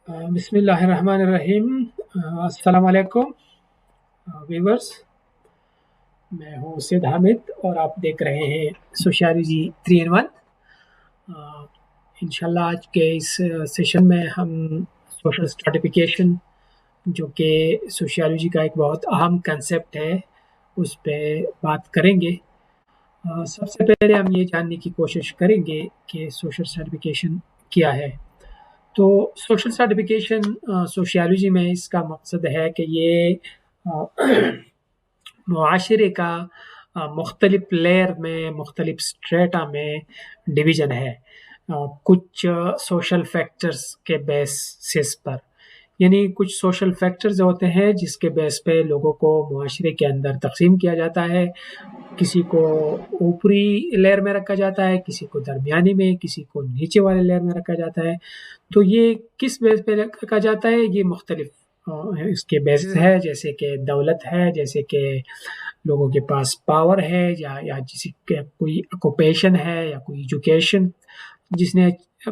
بسم اللہ الرحمن الرحیم۔ السلام علیکم ویورز، میں ہوں سید حامد اور آپ دیکھ رہے ہیں سوشیالوجی 3 in 1۔ انشاءاللہ آج کے اس سیشن میں ہم سوشل اسٹریٹیفیکیشن، جو کہ سوشیالوجی کا ایک بہت اہم کنسیپٹ ہے، اس پہ بات کریں گے۔ سب سے پہلے ہم یہ جاننے کی کوشش کریں گے کہ سوشل اسٹریٹیفیکیشن کیا ہے۔ تو سوشل سرٹیفکیشن سوشیالوجی میں اس کا مقصد ہے کہ یہ معاشرے کا مختلف لیئر میں، مختلف اسٹریٹا میں ڈویژن ہے کچھ سوشل فیکٹرز کے بیسس پر۔ یعنی کچھ سوشل فیکٹرز ہوتے ہیں جس کے بیس پہ لوگوں کو معاشرے کے اندر تقسیم کیا جاتا ہے۔ کسی کو اوپری لیئر میں رکھا جاتا ہے، کسی کو درمیانی میں، کسی کو نیچے والے لیئر میں رکھا جاتا ہے۔ تو یہ کس بیس پہ رکھا جاتا ہے؟ یہ مختلف اس کے بیسز ہے، جیسے کہ دولت ہے، جیسے کہ لوگوں کے پاس پاور ہے، یا جسی کے کوئی اکوپیشن ہے، یا کوئی ایجوکیشن جس نے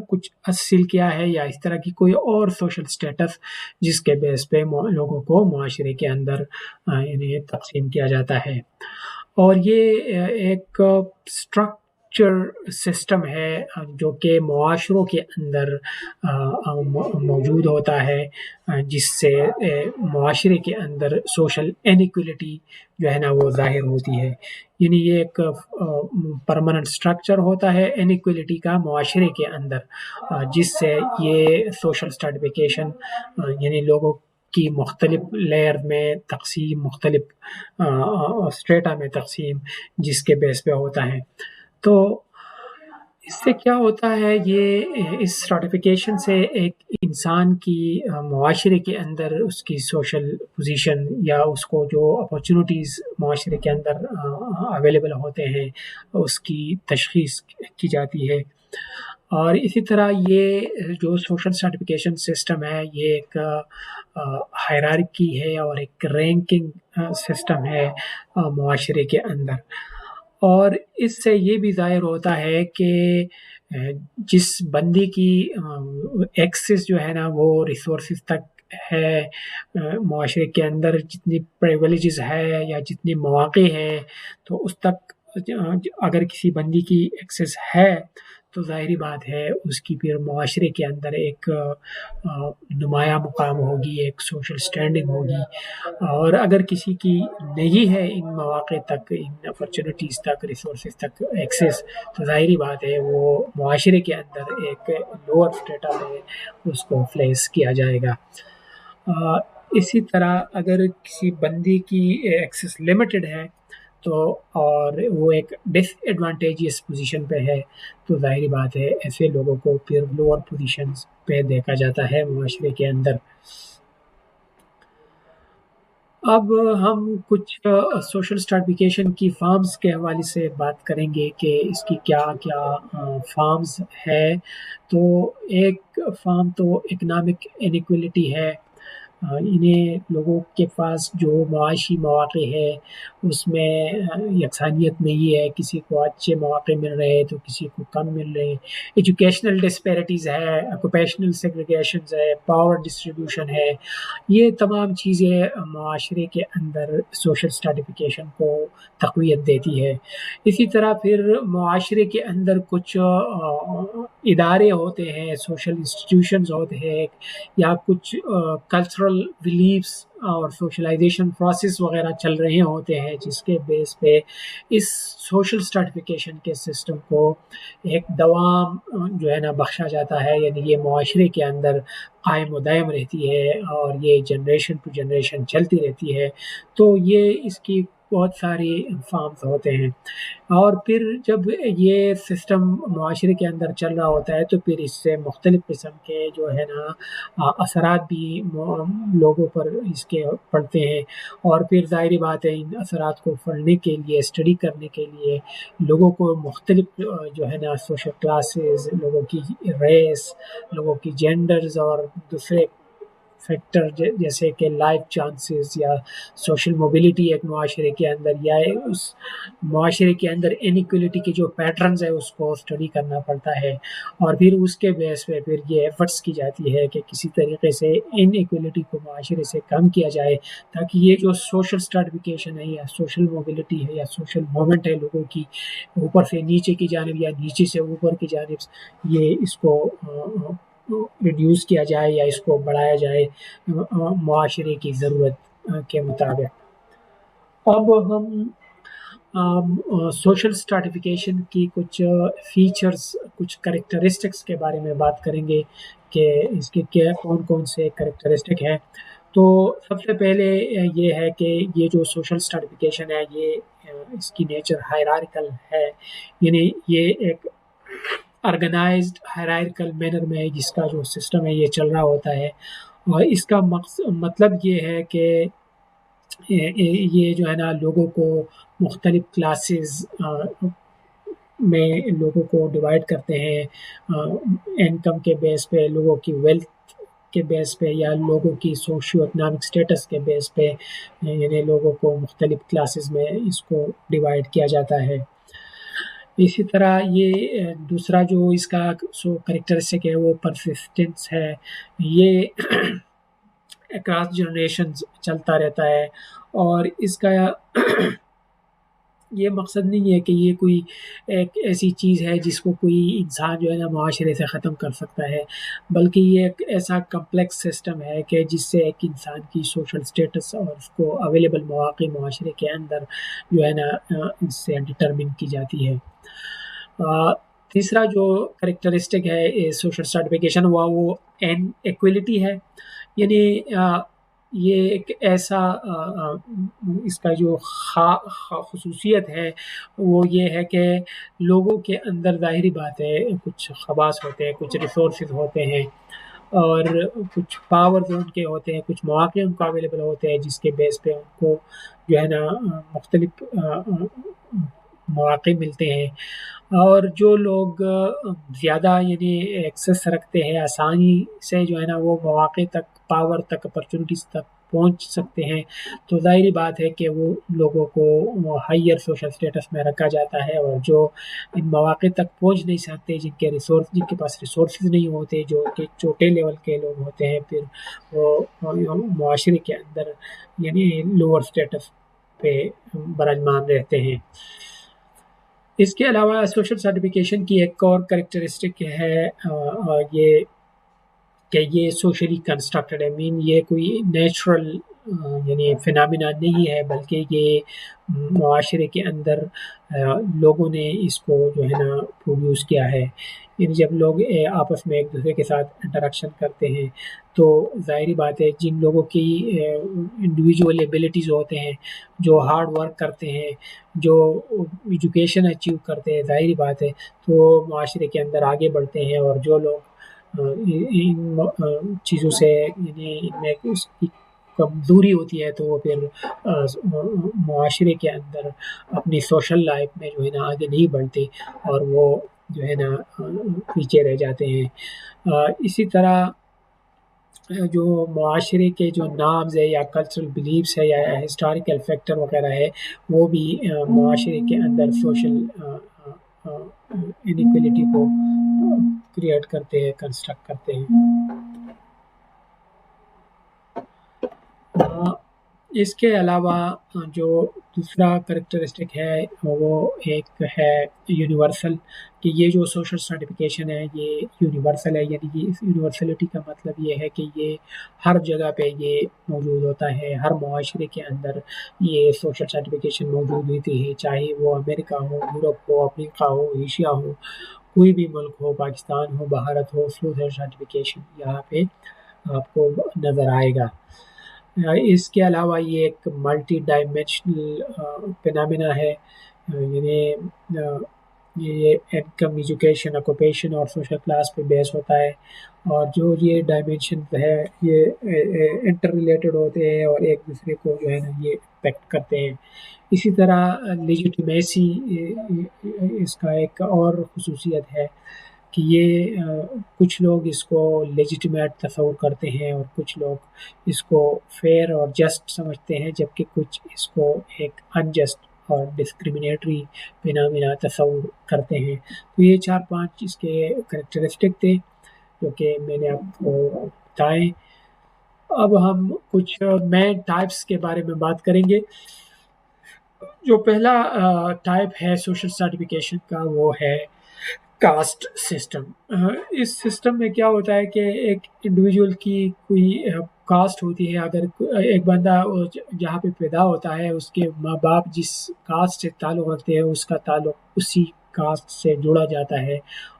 کچھ حاصل کیا ہے، یا اس طرح کی کوئی اور سوشل سٹیٹس جس کے بیس پہ لوگوں کو معاشرے کے اندر یعنی تقسیم کیا جاتا ہے۔ اور یہ ایک اسٹرکچر سسٹم ہے جو کہ معاشروں کے اندر موجود ہوتا ہے، جس سے معاشرے کے اندر سوشل انیکولیٹی جو ہے نا وہ ظاہر ہوتی ہے۔ یعنی یہ ایک پرماننٹ اسٹرکچر ہوتا ہے انیکولیٹی کا معاشرے کے اندر، جس سے یہ سوشل اسٹریٹیفیکیشن یعنی لوگوں کی مختلف لیئر میں تقسیم، مختلف اسٹریٹا میں تقسیم جس کے بیس پہ ہوتا ہے۔ تو اس سے کیا ہوتا ہے، یہ اس اسٹریٹیفیکیشن سے ایک انسان کی معاشرے کے اندر اس کی سوشل پوزیشن یا اس کو جو اپارچونیٹیز معاشرے کے اندر اویلیبل ہوتے ہیں اس کی تشخیص کی جاتی ہے۔ اور اسی طرح یہ جو سوشل سرٹیفکیشن سسٹم ہے، یہ ایک ہائرارکی ہے اور ایک رینکنگ سسٹم ہے معاشرے کے اندر۔ اور اس سے یہ بھی ظاہر ہوتا ہے کہ جس بندی کی ایکسس جو ہے نا وہ ریسورسز تک ہے، معاشرے کے اندر جتنی پریویلیجز ہے یا جتنی مواقع ہے، تو اس تک اگر کسی بندی کی ایکسس ہے تو ظاہری بات ہے اس کی پھر معاشرے کے اندر ایک نمایاں مقام ہوگی، ایک سوشل سٹینڈنگ ہوگی۔ اور اگر کسی کی نہیں ہے ان مواقع تک، ان اپرچونیٹیز تک، ریسورسز تک ایکسیس، تو ظاہری بات ہے وہ معاشرے کے اندر ایک لوور اسٹیٹا میں اس کو پلیس کیا جائے گا۔ اسی طرح اگر کسی بندی کی ایکسس لمیٹڈ ہے تو اور وہ ایک ڈس ایڈوانٹیجیس پوزیشن پہ ہے، تو ظاہری بات ہے ایسے لوگوں کو پھر لوور پوزیشنز پہ دیکھا جاتا ہے معاشرے کے اندر۔ اب ہم کچھ سوشل اسٹریٹیفکیشن کی فارمز کے حوالے سے بات کریں گے کہ اس کی کیا کیا فارمز ہے۔ تو ایک فارم تو اکنامک انیکولیٹی ہے، انہیں لوگوں کے پاس جو معاشی مواقع ہے اس میں یکسانیت نہیں ہے، کسی کو اچھے مواقع مل رہے ہیں تو کسی کو کم مل رہے ہیں۔ ایجوکیشنل ڈسپیرٹیز ہے، آکوپیشنل سیگریگیشنز ہے، پاور ڈسٹریبیوشن ہے، یہ تمام چیزیں معاشرے کے اندر سوشل اسٹریٹیفکیشن کو تقویت دیتی ہے۔ اسی طرح پھر معاشرے کے اندر کچھ ادارے ہوتے ہیں، سوشل انسٹیٹیوشنز ہوتے ہیں، یا کچھ کلچرل بلیفس اور سوشلائزیشن پروسیس وغیرہ چل رہے ہوتے ہیں، جس کے بیس پہ اس سوشل اسٹریٹیفکیشن کے سسٹم کو ایک دوام جو ہے نا بخشا جاتا ہے۔ یعنی یہ معاشرے کے اندر قائم و دائم رہتی ہے اور یہ جنریشن ٹو جنریشن چلتی رہتی ہے۔ تو یہ اس کی بہت ساری فارمز ہوتے ہیں۔ اور پھر جب یہ سسٹم معاشرے کے اندر چل رہا ہوتا ہے تو پھر اس سے مختلف قسم کے جو ہے نا اثرات بھی لوگوں پر اس کے پڑتے ہیں۔ اور پھر ظاہری بات ہے ان اثرات کو پڑھنے کے لیے، اسٹڈی کرنے کے لیے لوگوں کو مختلف جو ہے نا سوشل کلاسز، لوگوں کی ریس، لوگوں کی جینڈرز اور دوسرے فیکٹر جیسے کہ لائف چانسز یا سوشل موبلٹی ایک معاشرے کے اندر، یا اس معاشرے کے اندر انیکولیٹی کے جو پیٹرنز ہیں اس کو اسٹڈی کرنا پڑتا ہے، اور پھر اس کے بیس پہ پھر یہ ایفرٹس کی جاتی ہے کہ کسی طریقے سے ان ایکولیٹی کو معاشرے سے کم کیا جائے، تاکہ یہ جو سوشل اسٹریٹیفیکیشن ہے یا سوشل موبلٹی ہے یا سوشل موومنٹ ہے لوگوں کی اوپر سے نیچے کی جانب یا نیچے سے اوپر کی جانب، یہ اس کو ریڈیوس کیا جائے یا اس کو بڑھایا جائے معاشرے کی ضرورت کے مطابق۔ اب ہم سوشل اسٹریٹیفیکیشن کی کچھ فیچرز، کچھ کریکٹرسٹکس کے بارے میں بات کریں گے کہ اس کے کیا کون کون سے کریکٹرسٹک ہیں۔ تو سب سے پہلے یہ ہے کہ یہ جو سوشل اسٹریٹیفیکیشن ہے یہ اس کی نیچر ہائرارکل ہے، یعنی یہ ایک آرگنائزڈ ہائرارکل مینر میں جس کا جو سسٹم ہے یہ چل رہا ہوتا ہے، اور اس کا مطلب یہ ہے کہ یہ جو ہے نا لوگوں کو مختلف کلاسز میں لوگوں کو ڈیوائڈ کرتے ہیں، انکم کے بیس پہ، لوگوں کی ویلتھ کے بیس پہ، یا لوگوں کی سوشیو اکنامک سٹیٹس کے بیس پہ، یعنی لوگوں کو مختلف کلاسز میں اس کو ڈیوائڈ کیا جاتا ہے۔ اسی طرح یہ دوسرا جو اس کا کریکٹرسٹک ہے وہ پرسسٹنس ہے، یہ اکراس جنریشنز چلتا رہتا ہے، اور اس کا یہ مقصد نہیں ہے کہ یہ کوئی ایک ایسی چیز ہے جس کو کوئی انسان جو ہے نا معاشرے سے ختم کر سکتا ہے، بلکہ یہ ایک ایسا کمپلیکس سسٹم ہے کہ جس سے ایک انسان کی سوشل سٹیٹس اور اس کو اویلیبل مواقع معاشرے کے اندر جو ہے نا اس سے ڈٹرمن کی جاتی ہے۔ تیسرا جو کریکٹرسٹک ہے سوشل سرٹیفکیشن وہ این ایکویلٹی ہے، یعنی یہ ایک ایسا اس کا جو خصوصیت ہے وہ یہ ہے کہ لوگوں کے اندر ظاہری بات ہے کچھ خواص ہوتے ہیں، کچھ ریسورسز ہوتے ہیں، اور کچھ پاورز ان کے ہوتے ہیں، کچھ مواقع ان کو اویلیبل ہوتے ہیں جس کے بیس پہ ان کو جو ہے نا مختلف مواقع ملتے ہیں، اور جو لوگ زیادہ یعنی ایکسیس رکھتے ہیں، آسانی سے جو ہے نا وہ مواقع تک، پاور تک، اپرچونیٹیز تک پہنچ سکتے ہیں، تو ظاہری بات ہے کہ وہ لوگوں کو ہائیر سوشل سٹیٹس میں رکھا جاتا ہے، اور جو ان مواقع تک پہنچ نہیں سکتے، جن کے پاس ریسورسز نہیں ہوتے، جو کہ چھوٹے لیول کے لوگ ہوتے ہیں، پھر وہ معاشرے کے اندر یعنی لوور سٹیٹس پہ براجمان رہتے ہیں۔ اس کے علاوہ سوشل سرٹیفکیشن کی ایک اور کریکٹرسٹک ہے یہ کہ یہ سوشلی کنسٹرکٹڈ ہے، یہ کوئی نیچرل یعنی فینامنا نہیں ہے، بلکہ یہ معاشرے کے اندر لوگوں نے اس کو جو ہے نا پروڈیوس کیا ہے، یعنی جب لوگ آپس میں ایک دوسرے کے ساتھ انٹریکشن کرتے ہیں تو ظاہری بات ہے جن لوگوں کی انڈیویجول ایبلٹیز ہوتے ہیں، جو ہارڈ ورک کرتے ہیں، جو ایجوکیشن اچیو کرتے ہیں، ظاہری بات ہے تو معاشرے کے اندر آگے بڑھتے ہیں، اور جو لوگ ان چیزوں سے یعنی ان میں اس کی کمزوری ہوتی ہے تو وہ پھر معاشرے کے اندر اپنی سوشل لائف میں جو ہے نا آگے نہیں بڑھتے، اور وہ جو ہے نا پیچھے رہ جاتے ہیں۔ اسی طرح جو معاشرے کے جو نارمز ہے یا کلچرل بلیفس ہے یا ہسٹوریکل فیکٹر وغیرہ ہے وہ بھی معاشرے کے اندر سوشل انیکویلٹی کو کریٹ کرتے ہیں، کنسٹرکٹ کرتے ہیں۔ اس کے علاوہ جو دوسرا کریکٹرسٹک ہے وہ ایک ہے یونیورسل، کہ یہ جو سوشل سرٹیفکیشن ہے یہ یونیورسل ہے، یعنی کہ اس یونیورسلٹی کا مطلب یہ ہے کہ یہ ہر جگہ پہ یہ موجود ہوتا ہے، ہر معاشرے کے اندر یہ سوشل سرٹیفکیشن موجود ہوتی ہے، چاہے وہ امریکہ ہو، یورپ ہو، افریقہ ہو، ایشیا ہو، کوئی بھی ملک ہو، پاکستان ہو، بھارت ہو، سوشل سرٹیفکیشن یہاں پہ آپ کو نظر آئے گا۔ اس کے علاوہ یہ ایک ملٹی ڈائمینشنل فینامنا ہے، یعنی یہ انکم، ایجوکیشن، آکوپیشن اور سوشل کلاس پہ بیس ہوتا ہے، اور جو یہ ڈائمینشن ہے یہ انٹر ریلیٹڈ ہوتے ہیں اور ایک دوسرے کو جو ہے نا یہ افیکٹ کرتے ہیں۔ اسی طرح لیجیٹیمیسی اس کا ایک اور خصوصیت ہے کہ یہ کچھ لوگ اس کو لیجیٹمیٹ تصور کرتے ہیں اور کچھ لوگ اس کو فیئر اور جسٹ سمجھتے ہیں، جبکہ کچھ اس کو ایک انجسٹ اور ڈسکریمنیٹری بنا بنا تصور کرتے ہیں۔ تو یہ 4-5 اس کے کریکٹرسٹک تھے جو کہ میں نے آپ کو بتائے۔ اب ہم کچھ مین ٹائپس کے بارے میں بات کریں گے۔ جو پہلا ٹائپ ہے سوشل سرٹیفکیشن کا وہ ہے کاسٹ سسٹم۔ اس سسٹم میں کیا ہوتا ہے کہ ایک انڈیویجول کی کوئی کاسٹ ہوتی ہے۔ اگر ایک بندہ جہاں پہ پیدا ہوتا ہے اس کے ماں باپ جس کاسٹ سے تعلق رکھتے ہیں اس کا تعلق اسی کاسٹ سے جڑا جاتا ہے،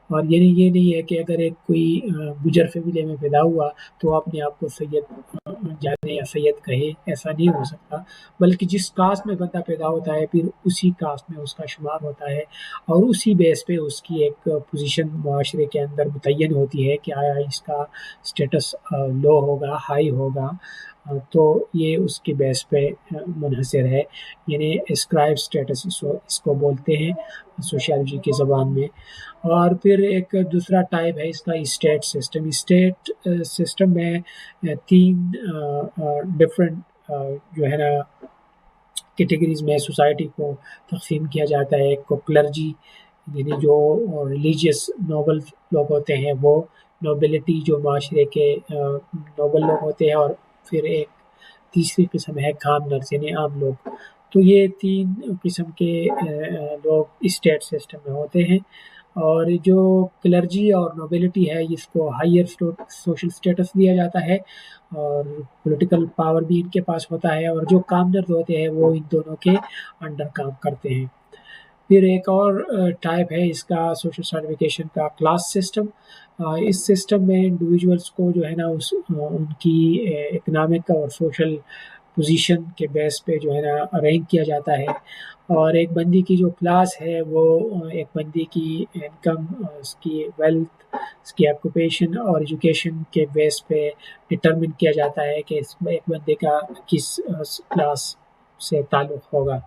اور یعنی یہ نہیں ہے کہ اگر ایک کوئی گجر فیملی میں پیدا ہوا تو اپنے آپ کو سید جانے یا سید کہے، ایسا نہیں ہو سکتا، بلکہ جس کاسٹ میں بندہ پیدا ہوتا ہے پھر اسی کاسٹ میں اس کا شمار ہوتا ہے، اور اسی بیس پہ اس کی ایک پوزیشن معاشرے کے اندر متعین ہوتی ہے کہ آیا اس کا اسٹیٹس لو ہوگا، ہائی ہوگا۔ تو یہ اس کے بیس پہ منحصر ہے، یعنی اسکرائب اسٹیٹس اس کو بولتے ہیں سوشیالوجی کی زبان میں۔ اور پھر ایک دوسرا ٹائپ ہے اس کا اسٹیٹ سسٹم۔ اسٹیٹ سسٹم میں 3 ڈفرینٹ جو ہے نا کیٹیگریز میں سوسائٹی کو تقسیم کیا جاتا ہے۔ ایک کو کلرجی، یعنی جو ریلیجیس نوبل لوگ ہوتے ہیں وہ، نوبلٹی جو معاشرے کے نوبل لوگ ہوتے ہیں، اور پھر ایک تیسری قسم ہے کامنرز یعنی عام لوگ۔ تو یہ 3 قسم کے لوگ اسٹیٹ سسٹم میں ہوتے ہیں، اور جو کلرجی اور نوبلٹی ہے اس کو ہائر سوشل اسٹیٹس دیا جاتا ہے اور پولیٹیکل پاور بھی ان کے پاس ہوتا ہے، اور جو کامنرز ہوتے ہیں وہ ان دونوں کے انڈر کام کرتے ہیں۔ پھر ایک اور ٹائپ ہے اس کا سوشل سرٹیفکیشن کا کلاس سسٹم۔ اس سسٹم میں انڈیویجولس کو جو ہے نا ان کی اکنامک اور سوشل پوزیشن کے بیس پہ جو ہے نا رینک کیا جاتا ہے، اور ایک بندی کی جو کلاس ہے وہ ایک بندی کی انکم، اس کی ویلتھ، اس کی آکوپیشن اور ایجوکیشن کے بیس پہ ڈٹرمن کیا جاتا ہے کہ اس میں ایک بندے کا کس کلاس سے تعلق ہوگا۔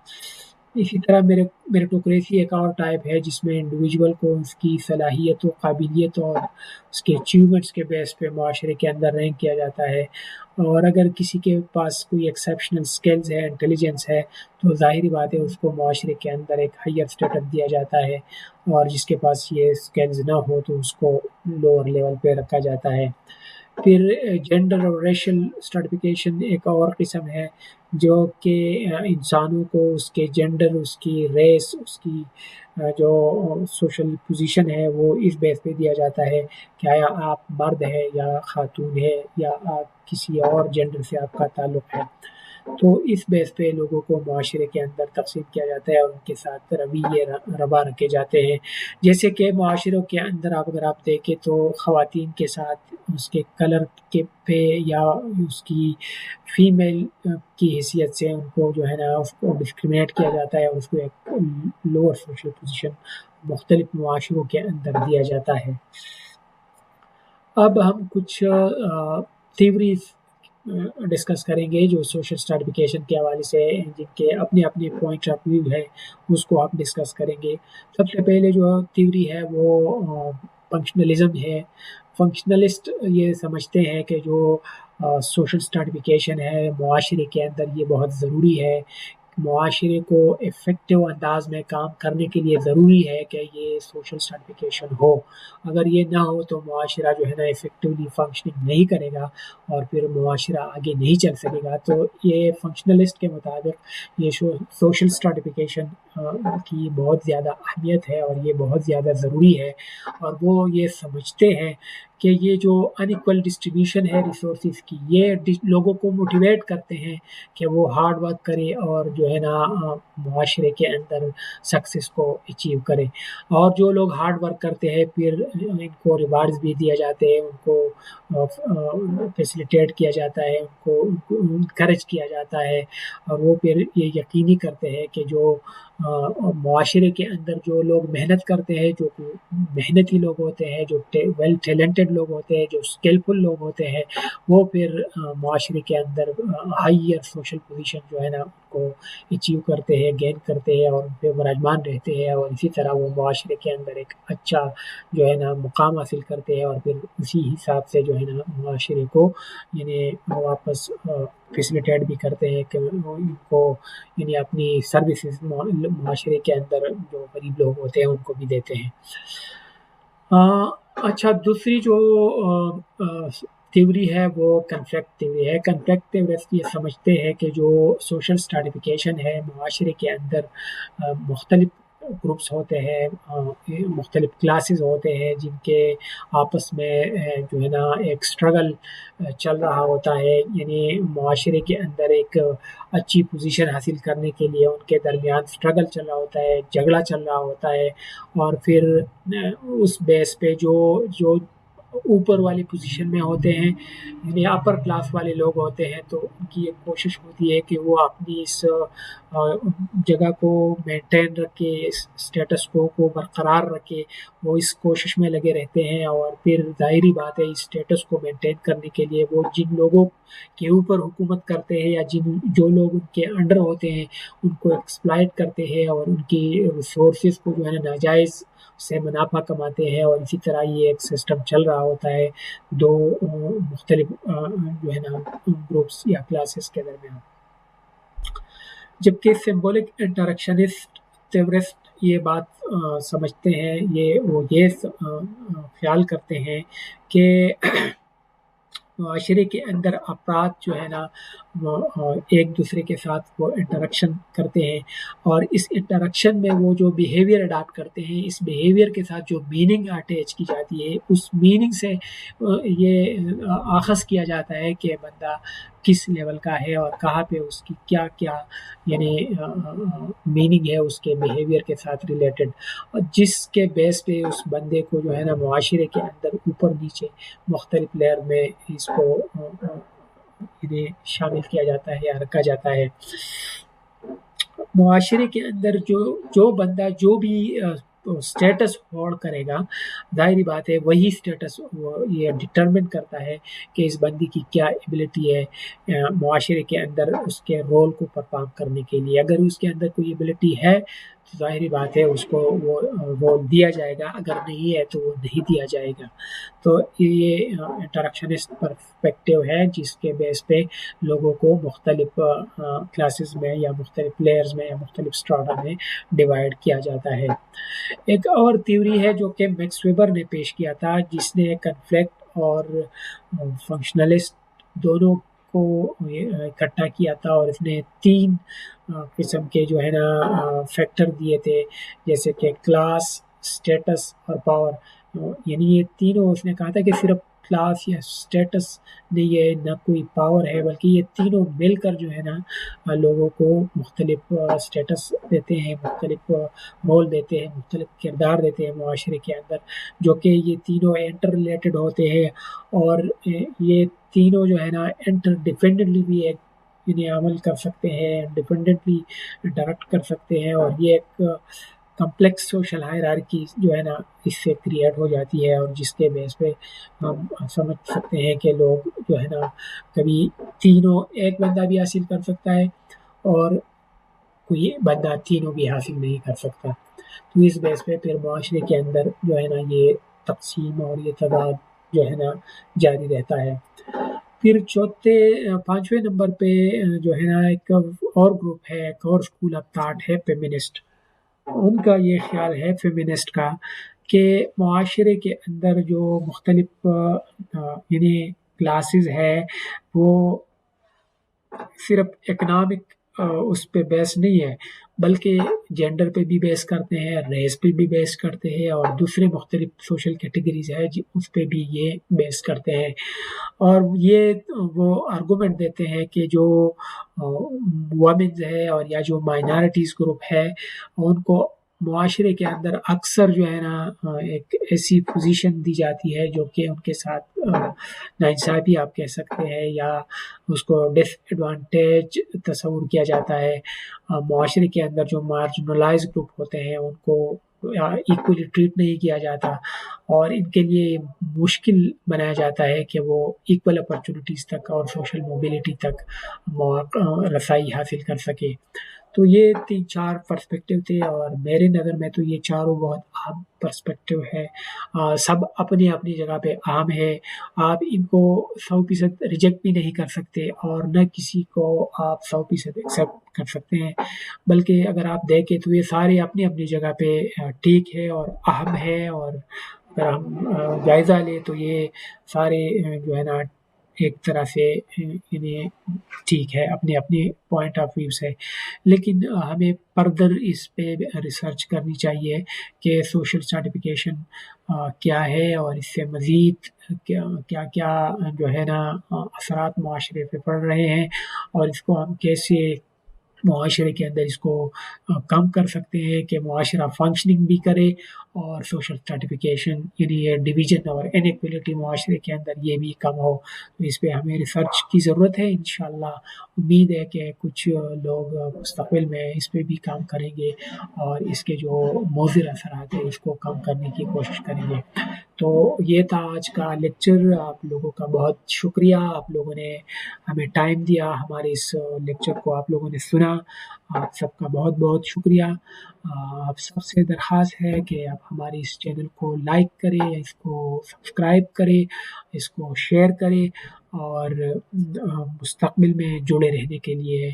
اسی طرح میریٹوکریسی ایک اور ٹائپ ہے جس میں انڈیویجول کو اس کی صلاحیت و قابلیت اور اس کے اچیومنٹس کے بیس پہ معاشرے کے اندر رینک کیا جاتا ہے، اور اگر کسی کے پاس کوئی ایکسیپشنل سکلز ہے، انٹیلیجنس ہے، تو ظاہری بات ہے اس کو معاشرے کے اندر ایک ہائر اسٹیٹس دیا جاتا ہے، اور جس کے پاس یہ سکلز نہ ہو تو اس کو لوور لیول پہ رکھا جاتا ہے۔ پھر جینڈر اور ریشل اسٹریٹیفکیشن ایک اور قسم ہے جو کہ انسانوں کو اس کے جینڈر، اس کی ریس، اس کی جو سوشل پوزیشن ہے وہ اس بیس پہ دیا جاتا ہے کہ آیا آپ مرد ہے یا خاتون ہے یا آپ کسی اور جینڈر سے آپ کا تعلق ہے۔ تو اس بیس پہ لوگوں کو معاشرے کے اندر تقسیم کیا جاتا ہے اور ان کے ساتھ رویے روا رکھے جاتے ہیں۔ جیسے کہ معاشروں کے اندر اگر آپ دیکھیں تو خواتین کے ساتھ اس کے کلر کے پہ یا اس کی فیمیل کی حیثیت سے ان کو جو ہے نا اس کو ڈسکریمنیٹ کیا جاتا ہے، اور اس کو ایک لوور سوشل پوزیشن مختلف معاشروں کے اندر دیا جاتا ہے۔ اب ہم کچھ تھیوریز ڈسکس کریں گے جو سوشل اسٹریٹیفکیشن کے حوالے سے جن کے اپنے اپنے پوائنٹ آف ویو ہے، اس کو آپ ڈسکس کریں گے۔ سب سے پہلے جو تھیوری ہے وہ فنکشنلزم ہے۔ فنکشنلسٹ یہ سمجھتے ہیں کہ جو سوشل اسٹریٹیفکیشن ہے معاشرے کے اندر یہ بہت ضروری ہے، معاشرے کو افیکٹو انداز میں کام کرنے کے لیے ضروری ہے کہ یہ سوشل اسٹریٹیفکیشن ہو۔ اگر یہ نہ ہو تو معاشرہ جو ہے نا افیکٹولی فنکشننگ نہیں کرے گا اور پھر معاشرہ آگے نہیں چل سکے گا۔ تو یہ فنکشنلسٹ کے مطابق یہ سوشل اسٹریٹیفکیشن کی بہت زیادہ اہمیت ہے اور یہ بہت زیادہ ضروری ہے، اور وہ یہ سمجھتے ہیں کہ یہ جو ان ایکول ڈسٹریبیوشن ہے ریسورسز کی، یہ لوگوں کو موٹیویٹ کرتے ہیں کہ وہ ہارڈ ورک کرے اور جو ہے نا معاشرے کے اندر سکسیس کو اچیو کرے، اور جو لوگ ہارڈ ورک کرتے ہیں پھر ان کو ریوارڈز بھی دیا جاتے ہیں، ان کو فیسیلیٹیٹ کیا جاتا ہے، ان کو انکریج کیا جاتا ہے، اور وہ پھر یہ یقینی کرتے ہیں کہ جو معاشرے کے اندر جو لوگ محنت کرتے ہیں، جو محنتی لوگ ہوتے ہیں، جو ویل ٹیلنٹڈ لوگ ہوتے ہیں، جو اسکلفل لوگ ہوتے ہیں، وہ پھر معاشرے کے اندر ہائر سوشل پوزیشن جو ہے نا کو اچیو کرتے ہیں، گین کرتے ہیں اور ان پہ براجمان رہتے ہیں، اور اسی طرح وہ معاشرے کے اندر ایک اچھا جو ہے نا مقام حاصل کرتے ہیں، اور پھر اسی حساب سے جو ہے نا معاشرے کو یعنی واپس فیسلیٹیٹ بھی کرتے ہیں کہ ان کو یعنی اپنی سروسز معاشرے کے اندر جو غریب لوگ ہوتے ہیں ان کو بھی دیتے ہیں۔ اچھا، دوسری جو تھیوری ہے وہ کنفلکٹ تھیوری ہے۔ کنفلکٹ تھیوریسٹ یہ سمجھتے ہیں کہ جو سوشل اسٹریٹیفیکیشن ہے معاشرے کے اندر مختلف گروپس ہوتے ہیں، مختلف کلاسز ہوتے ہیں جن کے آپس میں جو ہے نا ایک اسٹرگل چل رہا ہوتا ہے، یعنی معاشرے کے اندر ایک اچھی پوزیشن حاصل کرنے کے لیے ان کے درمیان اسٹرگل چل رہا ہوتا ہے، جھگڑا چل رہا ہوتا ہے، اور پھر اس بیس پہ جو اوپر والی پوزیشن میں ہوتے ہیں یعنی اپر کلاس والے لوگ ہوتے ہیں، تو ان کی ایک کوشش ہوتی ہے کہ وہ اپنی اس جگہ کو مینٹین رکھے، اس اسٹیٹس کو برقرار رکھے، وہ اس کوشش میں لگے رہتے ہیں، اور پھر ظاہری بات ہے اس اسٹیٹس کو مینٹین کرنے کے لیے وہ جن لوگوں کے اوپر حکومت کرتے ہیں یا جو لوگ ان کے انڈر ہوتے ہیں ان کو ایکسپلائٹ کرتے ہیں، اور ان کی ریسورسز کو جو ہے نا ناجائز سے منافع کماتے ہیں، اور اسی طرح یہ ایک سسٹم چل رہا ہوتا ہے دو مختلف جو ہے نا گروپس یا کلاسز کے درمیان۔ جبکہ سمبولک انٹریکشنسٹ تھیورسٹ یہ بات سمجھتے ہیں، وہ یہ خیال کرتے ہیں کہ معاشرے کے اندر افراد جو ہے نا وہ ایک دوسرے کے ساتھ وہ انٹریکشن کرتے ہیں، اور اس انٹریکشن میں وہ جو بیہیویئر اڈاپٹ کرتے ہیں، اس بیہیویئر کے ساتھ جو میننگ اٹیچ کی جاتی ہے، اس میننگ سے یہ آخذ کیا جاتا ہے کہ بندہ کس لیول کا ہے اور کہاں پہ اس کی کیا کیا یعنی میننگ ہے اس کے بیہیویئر کے ساتھ ریلیٹڈ، اور جس کے بیس پہ اس بندے کو جو ہے نا معاشرے کے اندر اوپر نیچے مختلف لیئر میں اس کو انہیں شامل کیا جاتا ہے یا رکھا جاتا ہے۔ معاشرے کے اندر جو بندہ جو بھی اسٹیٹس ہولڈ کرے گا، ظاہری بات ہے وہی اسٹیٹس یہ ڈٹرمن کرتا ہے کہ اس بندی کی کیا ایبلٹی ہے معاشرے کے اندر اس کے رول کو پرفارم کرنے کے لیے۔ اگر اس کے اندر کوئی ایبلٹی ہے تو ظاہری بات ہے اس کو وہ رول دیا جائے گا، اگر نہیں ہے تو وہ نہیں دیا جائے گا۔ تو یہ انٹریکشنسٹ پرسپیکٹیو ہے جس کے بیس پہ لوگوں کو مختلف کلاسز میں یا مختلف لیئرز میں یا مختلف اسٹراٹا میں ڈیوائڈ کیا جاتا ہے۔ ایک اور تھیوری ہے جو کہ میکس ویبر نے پیش کیا تھا، جس نے کنفلکٹ اور فنکشنلسٹ دونوں کو اکٹھا کیا تھا، اور اس نے 3 قسم کے جو ہے نا فیکٹر دیے تھے، جیسے کہ کلاس، اسٹیٹس اور پاور۔ یعنی یہ تینوں اس نے کہا تھا کہ صرف کلاس یا اسٹیٹس نہیں ہے، نہ کوئی پاور ہے، بلکہ یہ تینوں مل کر جو ہے نا لوگوں کو مختلف اسٹیٹس دیتے ہیں، مختلف رول دیتے ہیں، مختلف کردار دیتے ہیں معاشرے کے اندر، جو کہ یہ تینوں انٹر ریلیٹڈ ہوتے ہیں، اور یہ تینوں جو ہے نا انٹر ڈیپینڈنٹلی بھی ایک انہیں عمل کر سکتے ہیں، ڈیپینڈنٹلی انٹریکٹ کر سکتے ہیں، اور یہ ایک کمپلیکس سوشل ہائرارکی جو ہے نا اس سے کریٹ ہو جاتی ہے، اور جس کے بیس پہ ہم سمجھ سکتے ہیں کہ لوگ جو ہے نا کبھی تینوں ایک بندہ بھی حاصل کر سکتا ہے اور کوئی بندہ تینوں بھی حاصل نہیں کر سکتا۔ تو اس بیس پہ پھر معاشرے کے اندر جو ہے نا یہ تقسیم اور یہ تضاد جو ہے نا جاری رہتا ہے۔ پھر 5ویں نمبر پہ جو ہے نا ایک اور گروپ ہے، ایک اور اسکول آف تھاٹ ہے فیمنسٹ۔ ان کا یہ خیال ہے فیمنسٹ کا کہ معاشرے کے اندر جو مختلف یعنی کلاسز ہے وہ صرف اکنامک اس پہ بیس نہیں ہے، بلکہ جینڈر پہ بھی بیس کرتے ہیں، ریس پہ بھی بیس کرتے ہیں، اور دوسرے مختلف سوشل کیٹیگریز ہے اس پہ بھی یہ بیس کرتے ہیں، اور یہ وہ آرگومنٹ دیتے ہیں کہ جو وومنز ہے اور یا جو مائنارٹیز گروپ ہے ان کو معاشرے کے اندر اکثر جو ہے نا ایک ایسی پوزیشن دی جاتی ہے جو کہ ان کے ساتھ ناانصافی آپ کہہ سکتے ہیں، یا اس کو ڈس ایڈوانٹیج تصور کیا جاتا ہے۔ معاشرے کے اندر جو مارجنلائز گروپ ہوتے ہیں ان کو ایکولی ٹریٹ نہیں کیا جاتا، اور ان کے لیے مشکل بنایا جاتا ہے کہ وہ ایکول اپرچونیٹیز تک اور سوشل موبلٹی تک رسائی حاصل کر سکے۔ تو یہ 3-4 پرسپیکٹیو تھے، اور میرے نظر میں تو یہ چاروں بہت اہم پرسپیکٹیو ہے، سب اپنی اپنی جگہ پہ اہم ہے۔ آپ ان کو 100% ریجیکٹ بھی نہیں کر سکتے، اور نہ کسی کو آپ 100% ایکسیپٹ کر سکتے ہیں، بلکہ اگر آپ دیکھیں تو یہ سارے اپنی اپنی جگہ پہ ٹھیک ہے اور اہم ہے، اور اگر ہم جائزہ لیں تو یہ سارے جو ہے نا ایک طرح سے انہیں ٹھیک ہے اپنے اپنے پوائنٹ آف ویو سے، لیکن ہمیں فردر اس پہ ریسرچ کرنی چاہیے کہ سوشل سرٹیفکیشن کیا ہے، اور اس سے مزید کیا کیا جو ہے نا اثرات معاشرے پہ پڑ رہے ہیں، اور اس کو ہم کیسے معاشرے کے اندر اس کو کم کر سکتے ہیں کہ معاشرہ فنکشننگ بھی کرے، اور سوشل سرٹیفکیشن یعنی یہ ڈویژن اور انیکولیٹی معاشرے کے اندر یہ بھی کم ہو۔ تو اس پہ ہمیں ریسرچ کی ضرورت ہے، انشاءاللہ امید ہے کہ کچھ لوگ مستقبل میں اس پہ بھی کام کریں گے، اور اس کے جو مضر اثرات ہیں اس کو کم کرنے کی کوشش کریں گے۔ تو یہ تھا آج کا لیکچر، آپ لوگوں کا بہت شکریہ، آپ لوگوں نے ہمیں ٹائم دیا، ہمارے اس لیکچر کو آپ لوگوں نے سنا، آپ سب کا بہت بہت شکریہ۔ آپ سب سے درخواست ہے کہ آپ ہمارے اس چینل کو لائک کریں، اس کو سبسکرائب کریں، اس کو شیئر کریں، اور مستقبل میں جڑے رہنے کے لیے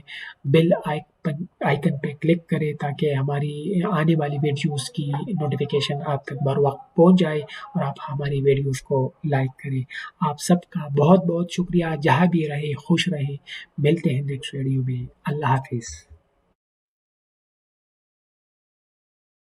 بیل آئیکن پہ کلک کریں، تاکہ ہماری آنے والی ویڈیوز کی نوٹیفیکیشن آپ تک بر وقت پہنچ جائے، اور آپ ہماری ویڈیوز کو لائک کریں۔ آپ سب کا بہت بہت شکریہ، جہاں بھی رہے خوش رہیں، ملتے ہیں نیکسٹ ویڈیو میں، اللہ حافظ۔